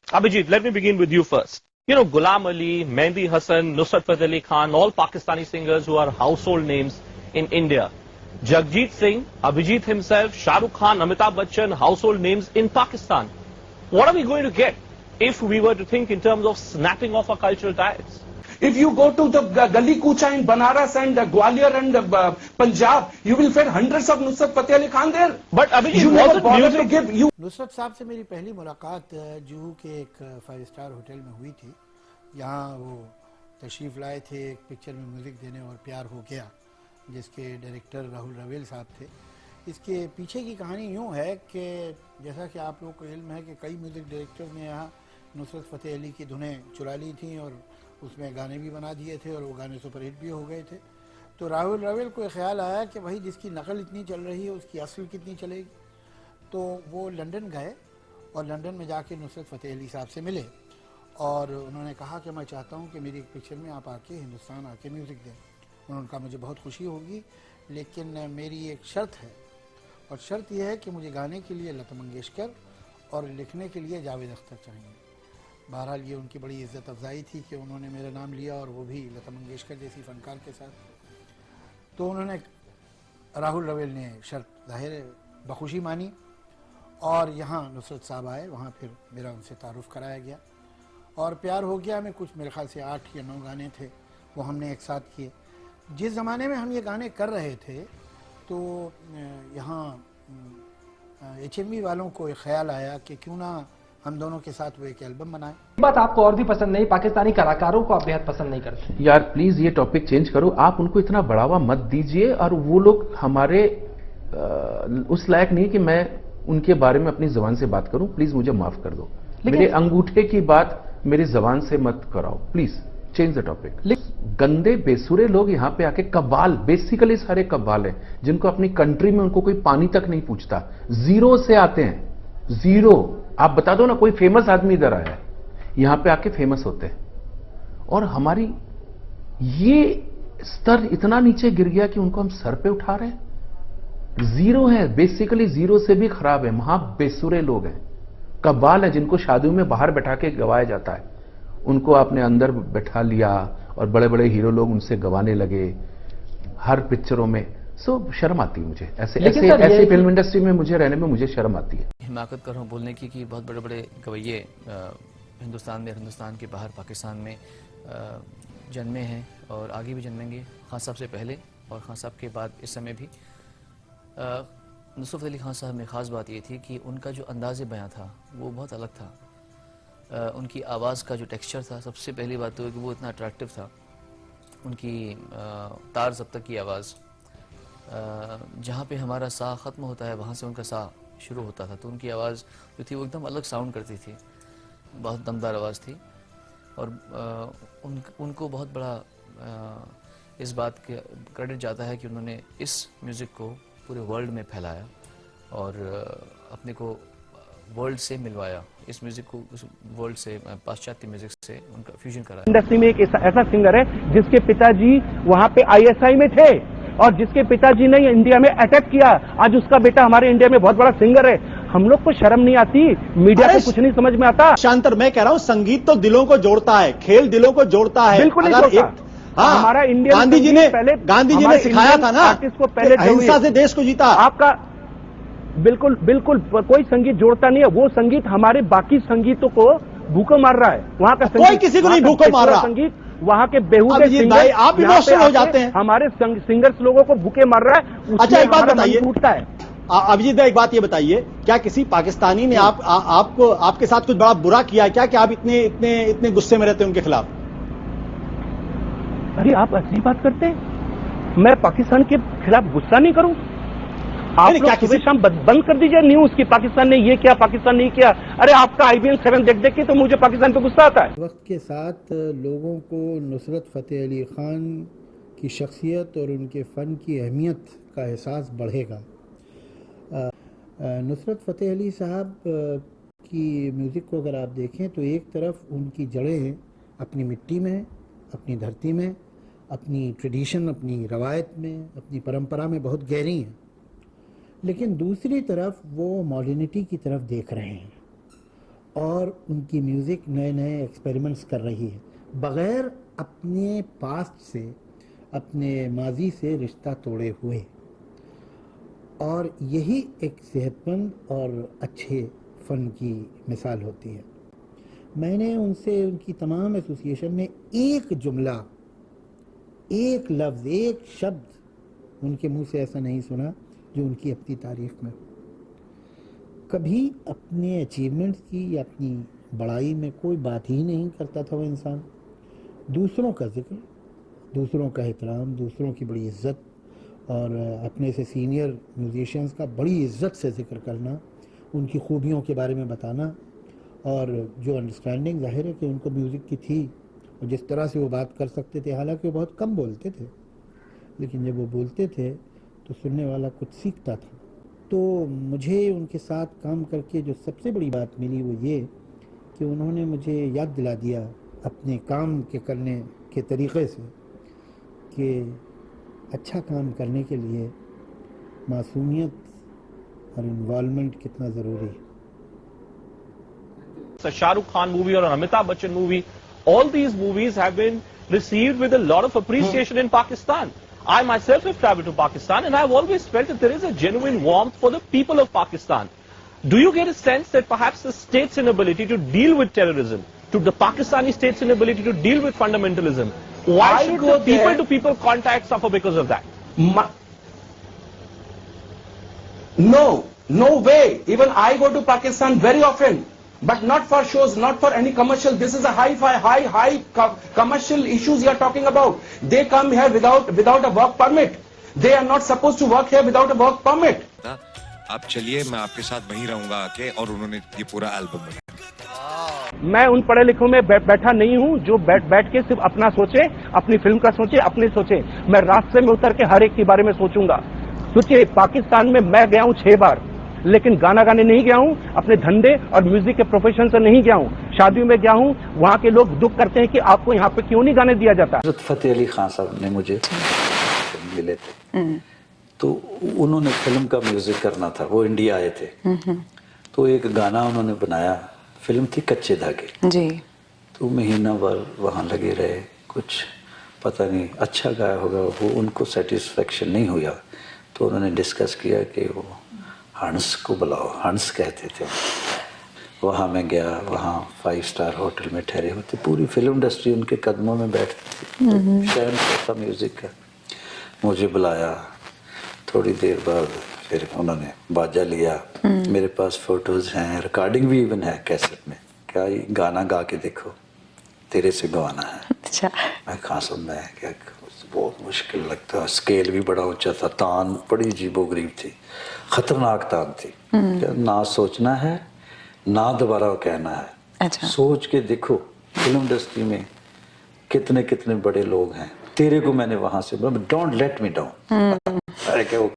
Abhijit, let me begin with you first. You know, Ghulam Ali, Mehndi Hasan, Nusrat Fateh Ali Khan, all Pakistani singers who are household names in India. Jagjit Singh, Abhijit himself, Shah Rukh Khan, Amitabh Bachchan, household names in Pakistan. What are we going to get if we were to think in terms of snapping off our cultural ties? If you go to the Gali Kucha in Banaras and Gwalior and Punjab, you will find hundreds of Nusrat Fateh Ali Khan there. But Abhijit, you never bother music to give you. Nusrat साहब से मेरी पहली मुलाकात जुहू के एक 5 star hotel में हुई थी। यहाँ वो तशरीफ़ लाए थे एक पिक्चर में म्यूज़िक देने और प्यार हो गया, जिसके डायरेक्टर राहुल रवेल साहब थे। इसके पीछे की कहानी यूँ है कि जैसा कि आप लोगों को इल्म है कि कई म्यूज़िक डायरेक्टर ने यहाँ नुसरत फ़तेह अली की धुनें चुरा ली थी और उसमें गाने भी बना दिए थे और वो गाने सुपरहिट भी हो गए थे। तो राहुल रवेल को ख्याल आया कि भाई जिसकी नकल इतनी चल रही है उसकी असल कितनी चलेगी। तो वो लंदन गए और लंदन में जाके नुसरत फ़तेह अली साहब से मिले और उन्होंने कहा कि मैं चाहता हूँ कि मेरी एक पिक्चर में आप आके हिंदुस्तान आके म्यूज़िक दें। उन्होंने कहा मुझे बहुत खुशी होगी, लेकिन मेरी एक शर्त है और शर्त यह है कि मुझे गाने के लिए लता मंगेशकर और लिखने के लिए जावेद अख्तर चाहिए। बहरहाल ये उनकी बड़ी इज़्ज़त अफजाई थी कि उन्होंने मेरा नाम लिया और वो भी लता मंगेशकर जैसी फ़नकार के साथ। तो उन्होंने राहुल रवेल ने शर्त ज़ाहिर बखुशी मानी और यहाँ नुसरत साहब आए। वहाँ फिर मेरा उनसे तारुफ़ कराया गया और प्यार हो गया में कुछ मेरे ख्याल से 8 या 9 गाने थे, वो हमने एक साथ किए। जिस ज़माने में हम ये गाने कर रहे थे तो यहाँ HMV वालों को एक ख्याल आया कि क्यों ना हम दोनों के साथ वो एक एल्बम बनाएं। बात आपको और भी पसंद नहीं, पाकिस्तानी कलाकारों को आप बेहद पसंद नहीं करते। यार प्लीज ये टॉपिक चेंज करो, आप उनको इतना बढ़ावा मत दीजिए और वो लोग हमारे उस लायक नहीं कि मैं उनके बारे में अपनी जबान से बात करूं। प्लीज मुझे माफ कर दो, मेरे अंगूठे की बात मेरी जबान से मत कराओ। Please change the topic. गंदे बेसुरे लोग यहाँ पे आके कव्वाल, बेसिकली सारे कव्वाल हैं जिनको अपनी कंट्री में उनको कोई पानी तक नहीं पूछता, जीरो से आते हैं, जीरो। आप बता दो ना कोई फेमस आदमी इधर आया है, यहां पे आके फेमस होते हैं। और हमारी ये स्तर इतना नीचे गिर गया कि उनको हम सर पे उठा रहे हैं। जीरो है, बेसिकली जीरो से भी खराब है। महा बेसुरे लोग हैं, कव्वाल है जिनको शादियों में बाहर बैठा के गवाया जाता है, उनको आपने अंदर बैठा लिया और बड़े बड़े हीरो लोग उनसे गवाने लगे हर पिक्चरों में। सो शर्म आती है मुझे, ऐसे फिल्म इंडस्ट्री में मुझे रहने में मुझे शर्म आती है। हिमाकत कर रहा हूँ बोलने की कि बहुत बड़े बड़े गवैये हिंदुस्तान में, हिंदुस्तान के बाहर पाकिस्तान में जन्मे हैं और आगे भी जन्मेंगे। खान साहब से पहले और खान साहब के बाद इस समय भी। नुसरत अली खान साहब में ख़ास बात ये थी कि उनका जो अंदाज़ बयां था वो बहुत अलग था। उनकी आवाज़ का जो टेक्सचर था, सबसे पहली बात तो है कि वो इतना अट्रैक्टिव था। उनकी तार जब तक की आवाज़, जहाँ पे हमारा सा ख़त्म होता है वहाँ से उनका सा शुरू होता था, तो उनकी आवाज़ जो थी वो एकदम अलग साउंड करती थी, बहुत दमदार आवाज़ थी। और उनको बहुत बड़ा इस बात के क्रेडिट जाता है कि उन्होंने इस म्यूज़िक को पूरे वर्ल्ड में फैलाया और अपने को वर्ल्ड से मिलवाया। इस म्यूज़िक को उस वर्ल्ड से, पाश्चात्य म्यूज़िक से उनका फ्यूजन कराया। इंडस्ट्री में एक ऐसा सिंगर है जिसके पिताजी वहाँ पे ISI में थे और जिसके पिताजी ने इंडिया में अटैक किया। आज उसका बेटा हमारे इंडिया में बहुत बड़ा सिंगर है। हम लोग को शर्म नहीं आती, मीडिया को कुछ नहीं समझ में आता। शांतर, मैं कह रहा हूँ संगीत तो दिलों को जोड़ता है, खेल दिलों को जोड़ता है। बिल्कुल नहीं जोड़ता। हमारा इंडिया गांधी जी ने सिखाया था ना को पहले अहिंसा से देश को जीता। आपका बिल्कुल बिल्कुल कोई संगीत जोड़ता नहीं है। वो संगीत हमारे बाकी संगीतों को भूखों मार रहा है। वहाँ का कोई किसी को नहीं भूखों मार रहा। संगीत वहाँ के बेहूदे सिंगर, आप इमोशनल हो जाते हैं। हमारे सिंगर्स लोगों को भूखे मार रहा है। अच्छा एक बात बताइए, टूटता है। अभिजीत भाई एक बात ये बताइए, क्या किसी पाकिस्तानी ने आपको आपके साथ कुछ बड़ा बुरा किया क्या कि आप इतने गुस्से में रहते हैं उनके खिलाफ? अरे आप ऐसी बात करते हैं? मैं पाकिस्तान के खिलाफ गुस्सा नहीं करूं? आप लोग सुबह शाम बंद कर दीजिए न्यूज की पाकिस्तान ने ये किया, पाकिस्तान ने ये किया। अरे आपका IBN 7 देख देख के तो मुझे पाकिस्तान पे गुस्सा आता है। वक्त के साथ लोगों को नुसरत फ़तेह अली ख़ान की शख्सियत और उनके फ़न की अहमियत का एहसास बढ़ेगा। नुसरत फ़तेह अली साहब की म्यूज़िक को अगर आप देखें तो एक तरफ उनकी जड़ें हैं अपनी मिट्टी में, अपनी धरती में, अपनी ट्रेडिशन, अपनी रवायत में, अपनी परंपरा में बहुत गहरी हैं, लेकिन दूसरी तरफ वो मॉडर्निटी की तरफ देख रहे हैं और उनकी म्यूज़िक नए नए एक्सपेरिमेंट्स कर रही है, बग़ैर अपने पास्ट से, अपने माजी से रिश्ता तोड़े हुए। और यही एक सेहतमंद और अच्छे फ़न की मिसाल होती है। मैंने उनसे, उनकी तमाम एसोसिएशन में एक जुमला, एक लफ्ज़, एक शब्द उनके मुंह से ऐसा नहीं सुना जो उनकी अपनी तारीफ में। कभी अपने अचीवमेंट्स की या अपनी बड़ाई में कोई बात ही नहीं करता था वो इंसान। दूसरों का जिक्र, दूसरों का एहतराम, दूसरों की बड़ी इज्जत और अपने से सीनियर म्यूजिशियंस का बड़ी इज्जत से जिक्र करना, उनकी खूबियों के बारे में बताना, और जो अंडरस्टैंडिंग जाहिर है कि उनको म्यूज़िक की थी और जिस तरह से वो बात कर सकते थे, हालांकि वो बहुत कम बोलते थे, लेकिन जब वो बोलते थे तो सुनने वाला कुछ सीखता था। तो मुझे उनके साथ काम करके जो सबसे बड़ी बात मिली वो ये कि उन्होंने मुझे याद दिला दिया अपने काम के करने के तरीक़े से कि अच्छा काम करने के लिए मासूमियत और इन्वॉल्वमेंट कितना ज़रूरी है। A Shah Rukh Khan movie or an Amitabh Bachchan movie, all these movies have been received with a lot of appreciation in Pakistan. I myself have traveled to Pakistan and I have always felt that there is a genuine warmth for the people of Pakistan. Do you get a sense that perhaps the state's inability to deal with terrorism, to the Pakistani state's inability to deal with fundamentalism, why should the people-to-people contact suffer because of that? No way. Even I go to Pakistan very often, but not for shows, not for any commercial. This is a high commercial issues you are talking about. They come here without a work permit. They are not supposed to work here without a work permit. आप चलिए, मैं आपके साथ वहीं रहूंगा आके, और उन्होंने ये पूरा एल्बम बनाया। मैं उन पढ़े लिखों में बैठा नहीं हूं जो बैठ के सिर्फ अपना सोचे, अपनी फिल्म का सोचे, अपने सोचे। मैं रास्ते में उतर के हर एक के बारे में सोचूंगा। सोचिए, पाकिस्तान में मैं गया हूं 6 बार, लेकिन गाना गाने नहीं गया हूं, अपने धंधे और म्यूजिक के प्रोफेशन से नहीं गया हूं। शादियों में गया हूं, वहां के लोग दुख करते हैं कि आपको यहाँ पे क्यों नहीं गाने दिया जाता। नुसरत फतेह अली खान साहब ने मुझे मिले थे, तो उन्होंने फिल्म का म्यूजिक करना था, वो इंडिया आए थे, तो एक गाना उन्होंने बनाया, फिल्म थी कच्चे धागे जी। तो महीना भर वहाँ लगे रहे, कुछ पता नहीं अच्छा गाया होगा, वो उनको सेटिस्फेक्शन नहीं हुआ, तो उन्होंने डिस्कस किया कि वो हंस को बुलाओ, हंस कहते थे। वहाँ मैं गया, वहाँ 5 स्टार होटल में ठहरे होते, पूरी फिल्म इंडस्ट्री उनके कदमों में बैठती थी, शहर था म्यूजिक का। मुझे बुलाया, थोड़ी देर बाद फिर उन्होंने बाजा लिया, मेरे पास फोटोज हैं, रिकॉर्डिंग भी इवन है कैसेट में, क्या ये गाना गा के देखो, तेरे से गवाना है। अच्छा। मैं कहाँ सुनना है, क्या बहुत मुश्किल लगता, स्केल भी बड़ा ऊंचा था, तान बड़ी अजीबोगरीब थी, खतरनाक तान थी, ना सोचना है ना दोबारा कहना है। अच्छा। सोच के देखो फिल्म इंडस्ट्री में कितने कितने बड़े लोग हैं, तेरे को मैंने वहां से, डोंट लेट मी डाउन।